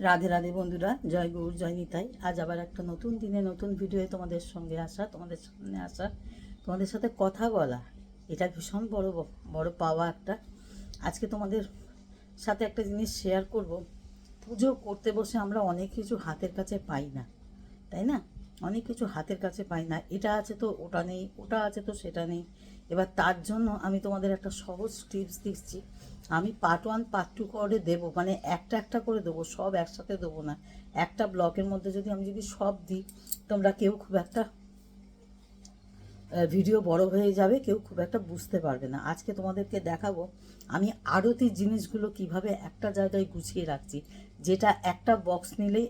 রাধে রাধে বন্ধুরা, জয় গৌর জয় নিতাই। আজ আবার একটা নতুন দিনে নতুন ভিডিওয়ে তোমাদের সঙ্গে আসা, তোমাদের সামনে আসা, তোমাদের সাথে কথা বলা, এটা ভীষণ বড় বড় পাওয়া একটা। আজকে তোমাদের সাথে একটা জিনিস শেয়ার করব। পুজো করতে বসে আমরা অনেক কিছু হাতের কাছে পাই না, তাই না? অনেক কিছু হাতের কাছে পাই না, এটা আছে তো ওটা নেই, ওটা আছে তো সেটা নেই। এবার তার জন্য আমি তোমাদের একটা সহজ টিপস দিচ্ছি। আমি পার্ট 1 পার্ট 2 করে দেবো, মানে একটা একটা করে দেবো, সব একসাথে দেবো না। একটা ব্লকের মধ্যে যদি সব দিই, তোমরা কেউ খুব একটা ভিডিও বড় হয়ে যাবে, কেউ খুব একটা বুঝতে পারবে না। আজকে তোমাদেরকে দেখাবো আমি আরতির জিনিসগুলো কিভাবে একটা জায়গায় গুছিয়ে রাখছি, যেটা একটা বক্স নিলেই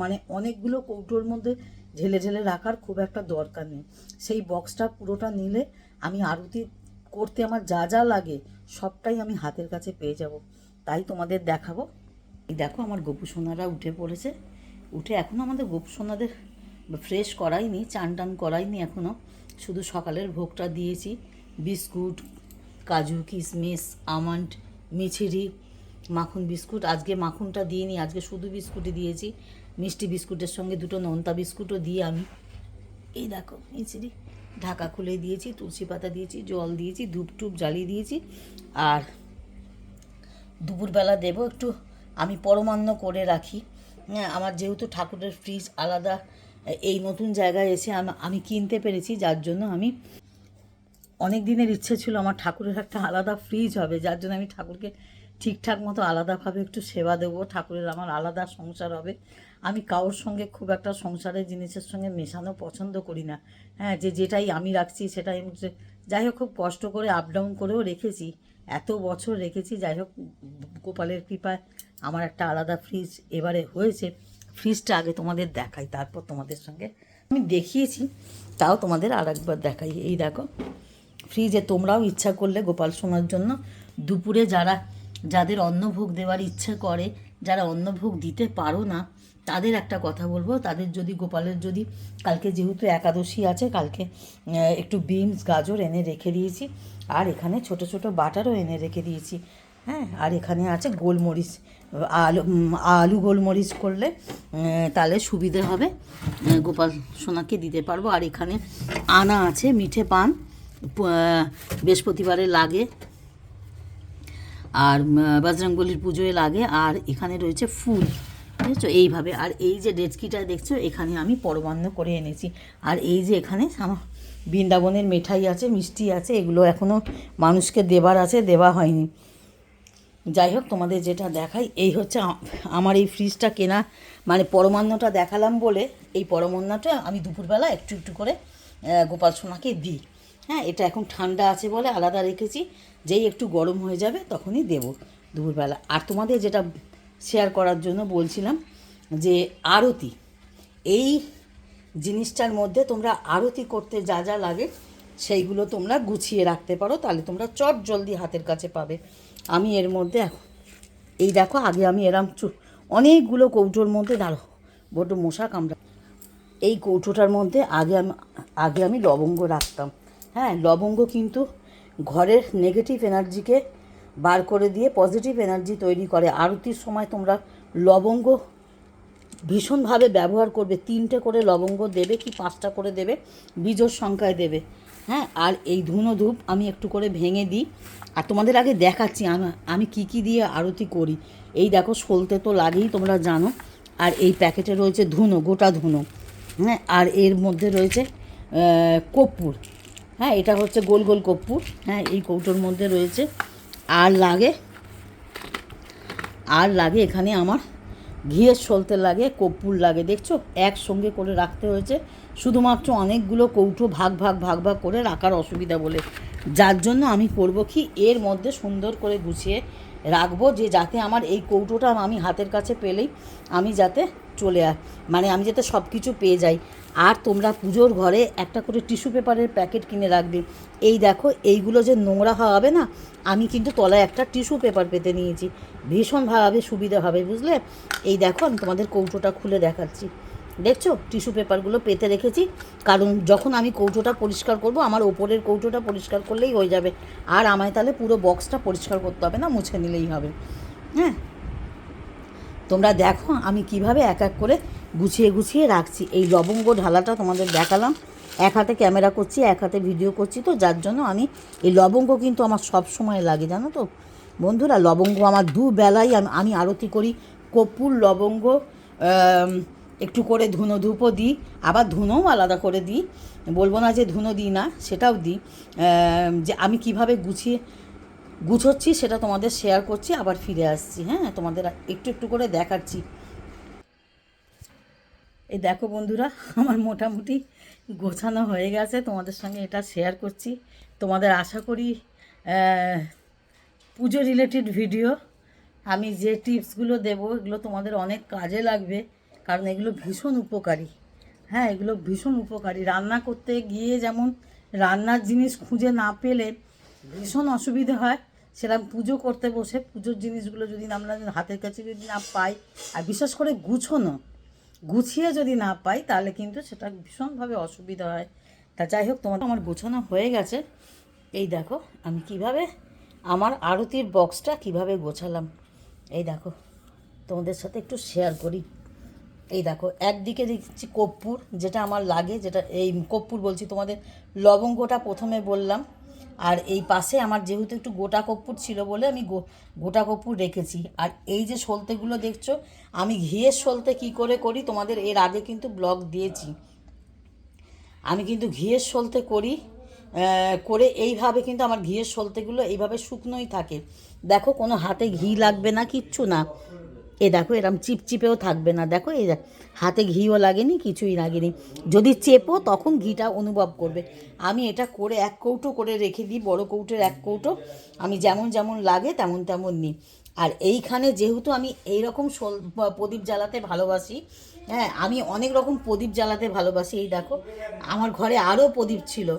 মানে অনেকগুলো কৌটোর মধ্যে ঢেলে ঢেলে রাখার খুব একটা দরকার নেই। সেই বক্সটা পুরোটা নিলে আমি আরতি করতে আমার যা যা লাগে সবটাই আমি হাতের কাছে পেয়ে যাব। তাই তোমাদের দেখাবো। এই দেখো, আমার গোপু সোনারা উঠে পড়েছে। উঠে এখনও আমাদের গোপু সোনাদের ফ্রেশ করাইনি, চান টান করাইনি এখনও, শুধু সকালের ভোগটা দিয়েছি। বিস্কুট, কাজু কিশমিশ, আমন্ড, মিছরি, মাখন বিস্কুট। আজকে মাখনটা দিইনি, আজকে শুধু বিস্কুটই দিয়েছি। মিষ্টি বিস্কুটের সঙ্গে দুটো নোনতা বিস্কুটও দিয়ে আমি এই দেখো মিছরি ঢাকা খুলে দিয়েছি, তুলসী পাতা দিয়েছি, জল দিয়েছি, ধূপ টুপ জ্বালিয়ে দিয়েছি। আর দুপুরবেলা দেবো একটু, আমি পরমান্ন করে রাখি। হ্যাঁ, আমার যেহেতু ঠাকুরের ফ্রিজ আলাদা, এই নতুন জায়গায় এসে আমি কিনতে পেরেছি, যার জন্য আমি অনেক দিনের ইচ্ছে ছিল আমার ঠাকুরের একটা আলাদা ফ্রিজ হবে, যার জন্য আমি ঠাকুরকে ঠিকঠাক মতো আলাদাভাবে একটু সেবা দেবো। ঠাকুরের আমার আলাদা সংসার হবে। আমি কারোর সঙ্গে খুব একটা সংসারের জিনিসের সঙ্গে মেশানো পছন্দ করি না। হ্যাঁ, যেটাই আমি রাখছি সেটাই যাই হোক, খুব কষ্ট করে আপ ডাউন করেও রেখেছি, এত বছর রেখেছি। যাই হোক, গোপালের কৃপায় আমার একটা আলাদা ফ্রিজ এবারে হয়েছে। ফ্রিজটা আগে তোমাদের দেখাই, তারপর তোমাদের সঙ্গে আমি দেখিয়েছি, তাও তোমাদের আর একবার দেখাই। এই দেখো ফ্রিজে, তোমরাও ইচ্ছা করলে গোপাল সোনার জন্য দুপুরে যাদের অন্নভোগ দেওয়ার ইচ্ছে করে, যারা অন্নভোগ দিতে পারো না, তাদের একটা কথা বলবো, তাদের যদি গোপালের যদি কালকে যেহেতু একাদশী আছে, কালকে একটু বিনস গাজর এনে রেখে দিয়েছি, আর এখানে ছোট ছোট বাটারও এনে রেখে দিয়েছি। হ্যাঁ, আর এখানে আছে গোলমরিচ, আলু গোলমরিচ করলে তাহলে সুবিধে হবে, গোপাল সোনাকে দিতে পারবো। আর এখানে আনা আছে মিঠে পান, বৃহস্পতিবারে লাগে, আর বজরংবলির পুজোয় লাগে। আর এখানে রয়েছে ফুল, বুঝেছো, এইভাবে। আর এই যে ডেচকিটা দেখছো, এখানে আমি পরমান্ন করে এনেছি। আর এই যে এখানে আমার বৃন্দাবনের মিঠাই আছে, মিষ্টি আছে, এগুলো এখনও মানুষকে দেবার আছে, দেওয়া হয়নি। যাই হোক, তোমাদের যেটা দেখাই, এই হচ্ছে আমার এই ফ্রিজটা কেনা, মানে পরমান্নটা দেখালাম বলে এই পরমান্নটা আমি দুপুরবেলা একটু একটু করে গোপাল সোনাকে দিই। হ্যাঁ, এটা এখন ঠান্ডা আছে বলে আলাদা রেখেছি, যেই একটু গরম হয়ে যাবে তখনই দেবো দুপুরবেলা। আর তোমাদের যেটা শেয়ার করার জন্য বলছিলাম, যে আরতি, এই জিনিসটার মধ্যে তোমরা আরতি করতে যা যা লাগে সেইগুলো তোমরা গুছিয়ে রাখতে পারো, তাহলে তোমরা চট জলদি হাতের কাছে পাবে। আমি এর মধ্যে এখন এই দেখো, আগে আমি এরম অনেকগুলো কৌটোর মধ্যে, দাঁড়ো বড্ড মশা কামড়া, এই কৌটোটার মধ্যে আগে আমি লবঙ্গ রাখতাম। হ্যাঁ, লবঙ্গ কিন্তু ঘরের নেগেটিভ এনার্জিকে বার করে দিয়ে পজিটিভ এনার্জি তৈরি করে। আরতির সময় তোমরা লবঙ্গ ভীষণভাবে ব্যবহার করবে। 3টে করে লবঙ্গ দেবে কি 5টা করে দেবে, বীজোর সংখ্যায় দেবে। হ্যাঁ, আর এই ধুনো ধূপ আমি একটু করে ভেঙে দিই। আর তোমাদের আগে দেখাচ্ছি আমি কি কি দিয়ে আরতি করি। এই দেখো, সলতে তো লাগেই, তোমরা জানো। আর এই প্যাকেটে রয়েছে ধুনো, গোটা ধুনো। হ্যাঁ, আর এর মধ্যে রয়েছে কর্পূর। হ্যাঁ, এটা হচ্ছে গোল গোল কর্পূর। হ্যাঁ, এই কৌটোর মধ্যে রয়েছে। আর লাগে এখানে আমার ঘিয়ের সলতে লাগে, কর্পূর লাগে। দেখছো, একসঙ্গে করে রাখতে হয়েছে, শুধুমাত্র অনেকগুলো কৌটো ভাগ ভাগ করে রাখার অসুবিধা বলে। যার জন্য আমি করব কি, এর মধ্যে সুন্দর করে গুছিয়ে রাখবো, যে যাতে আমার এই কৌটোটা আমি হাতের কাছে পেলেই আমি যাতে আমি যাতে সব কিছু পেয়ে যাই। আর তোমরা পুজোর ঘরে একটা করে টিস্যু পেপারের প্যাকেট কিনে রাখবে। এই দেখো, এইগুলো যে নোংরা হবে না, আমি কিন্তু তলায় একটা টিস্যু পেপার পেতে নিয়েছি, ভীষণভাবে সুবিধা হবে, বুঝলে। এই দেখো, আমি তোমাদের কৌটোটা খুলে দেখাচ্ছি। দেখছো, টিস্যু পেপারগুলো পেতে রেখেছি, কারণ যখন আমি কৌটোটা পরিষ্কার করব, আমার ওপরের কৌটোটা পরিষ্কার করলেই হয়ে যাবে। আর আমায় তাহলে পুরো বক্সটা পরিষ্কার করতে হবে না, মুছে নিলেই হবে। হ্যাঁ, তোমরা দেখো আমি কিভাবে এক এক করে গুছিয়ে গুছিয়ে রাখছি। এই লবঙ্গ ঢালাটা তোমাদের দেখালাম, এক হাতে ক্যামেরা করছি, এক হাতে ভিডিও করছি, তো যার জন্য আমি এই লবঙ্গ কিন্তু আমার সব সময় লাগে, জানো তো বন্ধুরা। লবঙ্গ আমার দুবেলাই আমি আরতি করি, কর্পূর লবঙ্গ একটু করে ধুনো ধূপও দিই, আবার ধুনোও আলাদা করে দিই, বলবো না যে ধুনো দিই না, সেটাও দিই। যে আমি কিভাবে গুছোচ্ছি সেটা তোমাদের শেয়ার করছি, আবার ফিরে আসছি। হ্যাঁ, তোমাদের একটু একটু করে দেখাচ্ছি। এই দেখো বন্ধুরা, আমার মোটামুটি গোছানো হয়ে গেছে, তোমাদের সঙ্গে এটা শেয়ার করছি। তোমাদের আশা করি পুজো রিলেটেড ভিডিও, আমি যে টিপসগুলো দেবো এগুলো তোমাদের অনেক কাজে লাগবে, কারণ এগুলো ভীষণ উপকারী। হ্যাঁ, এগুলো ভীষণ উপকারী। রান্না করতে গিয়ে যেমন রান্নার জিনিস খুঁজে না পেলে ভীষণ অসুবিধে হয়, সেরকম পুজো করতে বসে পুজোর জিনিসগুলো যদি আমরা হাতের কাছে যদি না পাই, আর বিশেষ করে গুছিয়ে যদি না পাই, তাহলে কিন্তু সেটা ভীষণভাবে অসুবিধা হয়। তা যাই হোক, আমার গোছানো হয়ে গেছে। এই দেখো আমি কিভাবে আমার আরতির বক্সটা কিভাবে গোছালাম। এই দেখো তোমাদের সাথে একটু শেয়ার করি। এই দেখো একদিকে দেখছি কর্পূর, যেটা আমার লাগে, যেটা এই কর্পূর বলছি তোমাদের, লবঙ্গটা প্রথমে বললাম। আর এই পাশে আমার যেহেতু একটু গোটা কর্পূর ছিল বলে আমি গোটা কর্পূর রেখেছি। আর এই যে সলতেগুলো দেখছো, আমি ঘিয়ের সলতে কী করে করি তোমাদের এর আগে কিন্তু ব্লগ দিয়েছি। আমি কিন্তু ঘিয়ের সলতে করি, করে এইভাবে কিন্তু আমার ঘিয়ের সলতেগুলো এইভাবে শুকনোই থাকে। দেখো কোনো হাতে ঘি লাগবে না, কিচ্ছু না। এ দেখো এরম চিপচিপেও থাকবে না, দেখো এই হাতে ঘিও লাগেনি, কিছুই লাগেনি। যদি চেপো তখন ঘিটা অনুভব করবে। আমি এটা করে এক কৌটো করে রেখে দিই, বড় কৌটোর এক কৌটো, আমি যেমন যেমন লাগে তেমন তেমন নিই। আর এইখানে যেহেতু আমি এইরকম প্রদীপ জ্বালাতে ভালোবাসি, হ্যাঁ আমি অনেক রকম প্রদীপ জ্বালাতে ভালোবাসি। এই দেখো আমার ঘরে আরও প্রদীপ ছিল,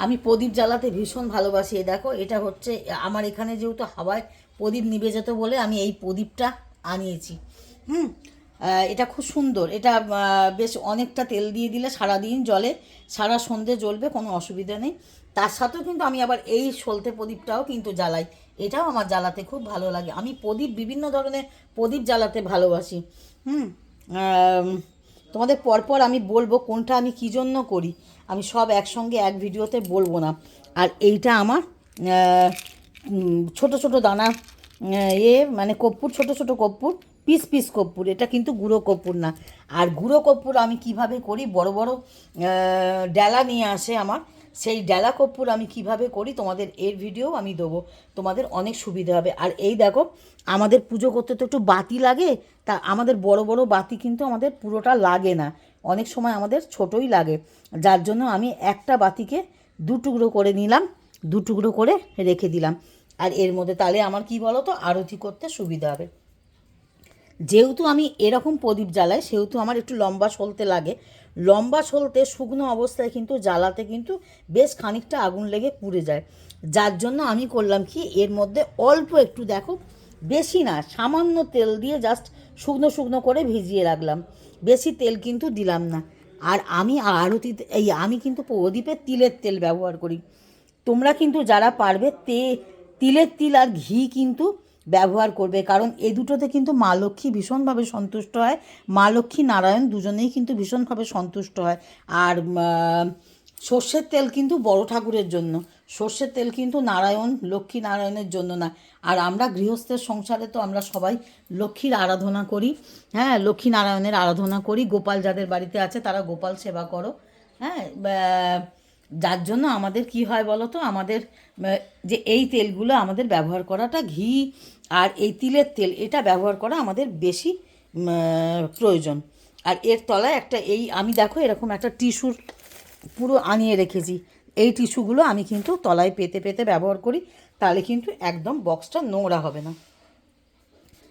আমি প্রদীপ জ্বালাতে ভীষণ ভালোবাসি। দেখো এটা হচ্ছে আমার এখানে যেহেতু হাওয়ায় প্রদীপ নিভে যেত বলে আমি এই প্রদীপটা আনিয়েছি। এটা খুব সুন্দর, এটা বেশ অনেকটা তেল দিয়ে দিলে সারাদিন জ্বলে, সারা সন্ধে জ্বলবে, কোনো অসুবিধা নেই। তার সাথেও কিন্তু আমি আবার এই সলতে প্রদীপটাও কিন্তু জ্বালাই, এটাও আমার জ্বালাতে খুব ভালো লাগে। আমি প্রদীপ বিভিন্ন ধরনের প্রদীপ জ্বালাতে ভালোবাসি। তোমাদের পরপর আমি বলবো কোনটা আমি কী জন্য করি, আমি সব একসঙ্গে এক ভিডিওতে বলবো না। আর এইটা আমার ছোট ছোট দানা মানে কর্পূর, ছোট ছোট কর্পূর, পিস পিস কর্পূর, এটা কিন্তু গুঁড়ো কর্পূর না। আর গুঁড়ো কর্পূর আমি কিভাবে করি, বড় বড় ডালা নিয়ে আসে আমার, সেই ডালা কর্পূর আমি কিভাবে করি তোমাদের এর ভিডিও আমি দেবো, তোমাদের অনেক সুবিধা হবে। আর এই দেখো আমাদের পুজো করতে তো একটু বাতি লাগে, তা আমাদের বড় বড় বাতি কিন্তু আমাদের পুরোটা লাগে না, অনেক সময় আমাদের ছোটই লাগে, যার জন্য আমি একটা বাতিকে দু টুকরো করে নিলাম, দু টুকরো করে রেখে দিলাম। আর এর মধ্যে তাহলে আমার কি বলো তো, আরতি করতে সুবিধা হবে। যেহেতু আমি এরকম প্রদীপ জ্বালাই সেহেতু আমার একটু লম্বা সলতে লাগে, লম্বা সলতে শুকনো অবস্থায় কিন্তু জ্বালাতে কিন্তু বেশ খানিকটা আগুন লেগে পুড়ে যায়, যার জন্য আমি করলাম কি এর মধ্যে অল্প একটু, দেখো বেশি না, সামান্য তেল দিয়ে জাস্ট শুকনো শুকনো করে ভিজিয়ে রাখলাম, বেশি তেল কিন্তু দিলাম না। আর আমি আরতিতে আমি কিন্তু প্রদীপে তিলের তেল ব্যবহার করি, তোমরা কিন্তু যারা পারবে তিলের তিল আর ঘি কিন্তু ব্যবহার করবে, কারণ এ দুটোতে কিন্তু মা লক্ষ্মী ভীষণভাবে সন্তুষ্ট হয়, মা লক্ষ্মী নারায়ণ দুজনেই কিন্তু ভীষণভাবে সন্তুষ্ট হয়। আর সর্ষের তেল কিন্তু বড় ঠাকুরের জন্য, সর্ষের তেল কিন্তু নারায়ণ লক্ষ্মী নারায়ণের জন্য না। আর আমরা গৃহস্থের সংসারে তো আমরা সবাই লক্ষ্মীর আরাধনা করি, হ্যাঁ লক্ষ্মী নারায়ণের আরাধনা করি, গোপাল যাদের বাড়িতে আছে তারা গোপাল সেবা করো। হ্যাঁ, যার জন্য আমাদের কি হয় বলো তো, আমাদের যে এই তেলগুলো আমাদের ব্যবহার করাটা, ঘি আর এই তিলের তেল এটা ব্যবহার করা আমাদের বেশি প্রয়োজন। আর এর তলায় একটা আমি দেখো এরকম একটা টিস্যুর পুরো আনিয়ে রেখেছি, এই টিস্যুগুলো আমি কিন্তু তলায় পেতে পেতে ব্যবহার করি, তাহলে কিন্তু একদম বক্সটা নোংরা হবে না।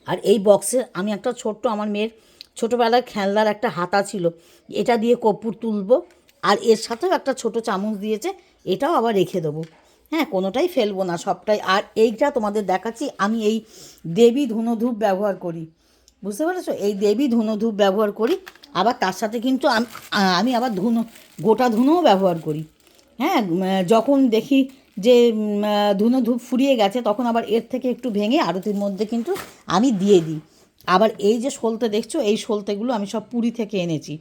আর এই বক্সে আমি একটা ছোট্ট, আমার মেয়ের ছোটোবেলার খেলনার একটা হাতা ছিল, এটা দিয়ে কর্পূর তুলবো, আর এর সাথেও একটা ছোট চামচ দিয়েছে, এটাও আবার রেখে দেবো। হ্যাঁ, কোনোটাই ফেলবো না, সবটাই। আর এইটা তোমাদের দেখাচ্ছি, আমি এই দেবী ধুনো ধূপ ব্যবহার করি, বুঝতে পেরেছো, এই দেবী ধুনো ধূপ ব্যবহার করি, আবার তার সাথে কিন্তু আমি আবার গোটা ধুনোও ব্যবহার করি। হ্যাঁ, যখন দেখি যে ধুনো ধূপ ফুরিয়ে গেছে তখন আবার এর থেকে একটু ভেঙে আরতির মধ্যে কিন্তু আমি দিয়ে দিই। আবার এই যে সলতে দেখছো, এই সলতেগুলো আমি সব পুরী থেকে এনেছি।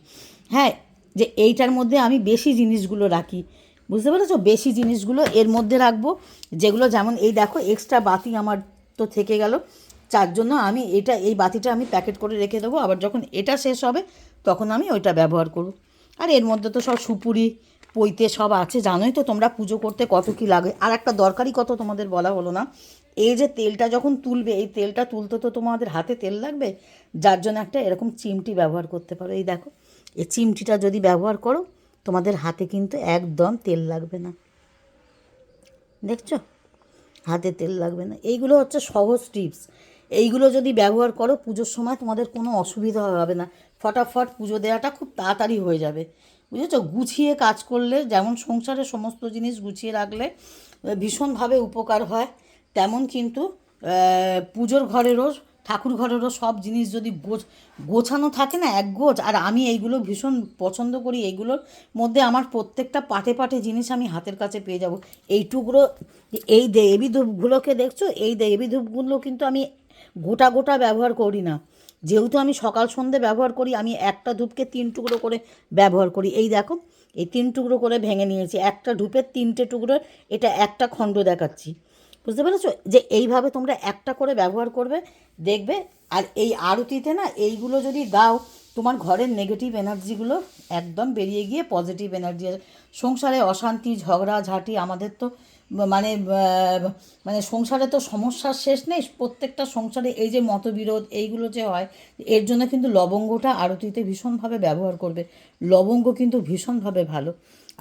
হ্যাঁ, যে এইটার মধ্যে আমি বেশি জিনিসগুলো রাখি, বুঝতে পেরেছো? বেশি জিনিসগুলো এর মধ্যে রাখবো, যেগুলো যেমন এই দেখো এক্সট্রা বাতি আমার তো থেকে গেল, যার জন্য আমি এই বাতিটা আমি প্যাকেট করে রেখে দেবো, আবার যখন এটা শেষ হবে তখন আমি ওইটা ব্যবহার করব। আর এর মধ্যে তো সব সুপুরি পৈতে সব আছে, জানোই তো তোমরা পুজো করতে কত কী লাগে। আর একটা দরকারি কথা তোমাদের বলা হলো না, এই যে তেলটা যখন তুলবে, এই তেলটা তুলতে তো তোমাদের হাতে তেল লাগবে, যার জন্য একটা এরকম চিমটি ব্যবহার করতে পারো। এই দেখো, এই চিমটিটা যদি ব্যবহার করো তোমাদের হাতে কিন্তু একদম তেল লাগবে না, দেখছো? হাতে তেল লাগবে না। এইগুলো হচ্ছে সহজ টিপস, এইগুলো যদি ব্যবহার করো পুজোর সময় তোমাদের কোনো অসুবিধা হবে না, ফটাফট পুজো দেওয়াটা খুব তাড়াতাড়ি হয়ে যাবে, বুঝেছো? গুছিয়ে কাজ করলে, যেমন সংসারে সমস্ত জিনিস গুছিয়ে রাখলে ভীষণভাবে উপকার হয়, তেমন কিন্তু পুজোর ঘরেরও, ঠাকুর ঘরেরও সব জিনিস যদি গোছানো থাকে না, এক গোছ। আর আমি এইগুলো ভীষণ পছন্দ করি, এইগুলোর মধ্যে আমার প্রত্যেকটা পাটে পাটে জিনিস আমি হাতের কাছে পেয়ে যাব। এইটুকরো এই দেবী ধূপগুলোকে দেখছো, এই দেবী ধূপগুলো কিন্তু আমি গোটা গোটা ব্যবহার করি না, যেহেতু আমি সকাল সন্ধে ব্যবহার করি, আমি একটা ধূপকে 3 টুকরো করে ব্যবহার করি। এই দেখো, এই 3 টুকরো করে ভেঙে নিয়েছি, একটা ধূপের 3টে টুকরো, এটা একটা খণ্ড দেখাচ্ছি, বুঝতে পেরেছো? যে এইভাবে তোমরা একটা করে ব্যবহার করবে, দেখবে। আর এই আরতিতে না এইগুলো যদি দাও, তোমার ঘরের নেগেটিভ এনার্জিগুলো একদম বেরিয়ে গিয়ে পজিটিভ এনার্জি আসে। সংসারে অশান্তি ঝগড়া ঝাঁটি আমাদের তো মানে মানে সংসারে তো সমস্যার শেষ নেই, প্রত্যেকটা সংসারে এই যে মতবিরোধ এইগুলো যে হয়, এর জন্য কিন্তু লবঙ্গটা আরতিতে ভীষণভাবে ব্যবহার করবে। লবঙ্গ কিন্তু ভীষণভাবে ভালো।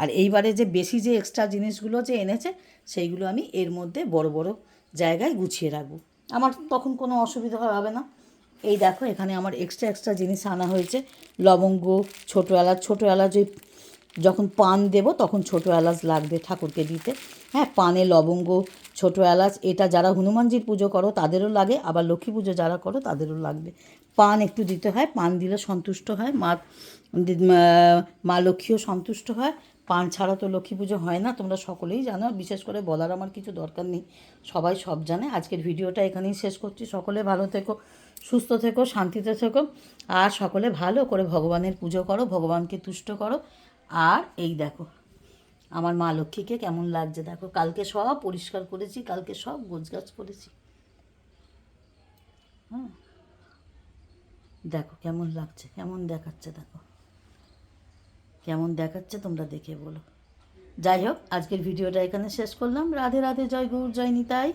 আর এইবারে যে বেশি যে এক্সট্রা জিনিসগুলো যে এনেছে, সেইগুলো আমি এর মধ্যে বড় বড় জায়গায় গুছিয়ে রাখবো, আমার তখন কোনো অসুবিধা হবে না। এই দেখো, এখানে আমার এক্সট্রা এক্সট্রা জিনিস আনা হয়েছে, লবঙ্গ, ছোটো এলাচ ওই যখন পান দেব তখন ছোটো এলাচ লাগবে ঠাকুরকে দিতে। হ্যাঁ, পানে লবঙ্গ, ছোটো এলাচ, এটা যারা হনুমানজির পুজো করো তাদেরও লাগে, আবার লক্ষ্মী পুজো যারা করো তাদেরও লাগবে। পান একটু দিতে হয়, পান দিলে সন্তুষ্ট হয় মা লক্ষ্মীও সন্তুষ্ট হয়। পান ছাড়া তো লক্ষ্মী পুজো হয় না, তোমরা সকলেই জানো, বিশেষ করে বলার আমার কিছু দরকার নেই, সবাই সব জানে। আজকের ভিডিওটা এখানেই শেষ করছি। সকলে ভালো থেকো, সুস্থ থেকো, শান্তিতে থেকো, আর সকলে ভালো করে ভগবানের পুজো করো, ভগবানকে তুষ্ট করো। আর এই দেখো আমার মা লক্ষ্মীকে কেমন লাগছে দেখো, কালকে সব পরিষ্কার করেছি, কালকে সব গোছগাছ করেছি। হ্যাঁ, দেখো কেমন লাগছে, কেমন দেখাচ্ছে, দেখো কেমন দেখাচ্ছে, তোমরা দেখে বলো। যাই হোক, আজকের ভিডিওটা এখানে শেষ করলাম। রাধে রাধে, জয় গৌর, জয় নিতাই।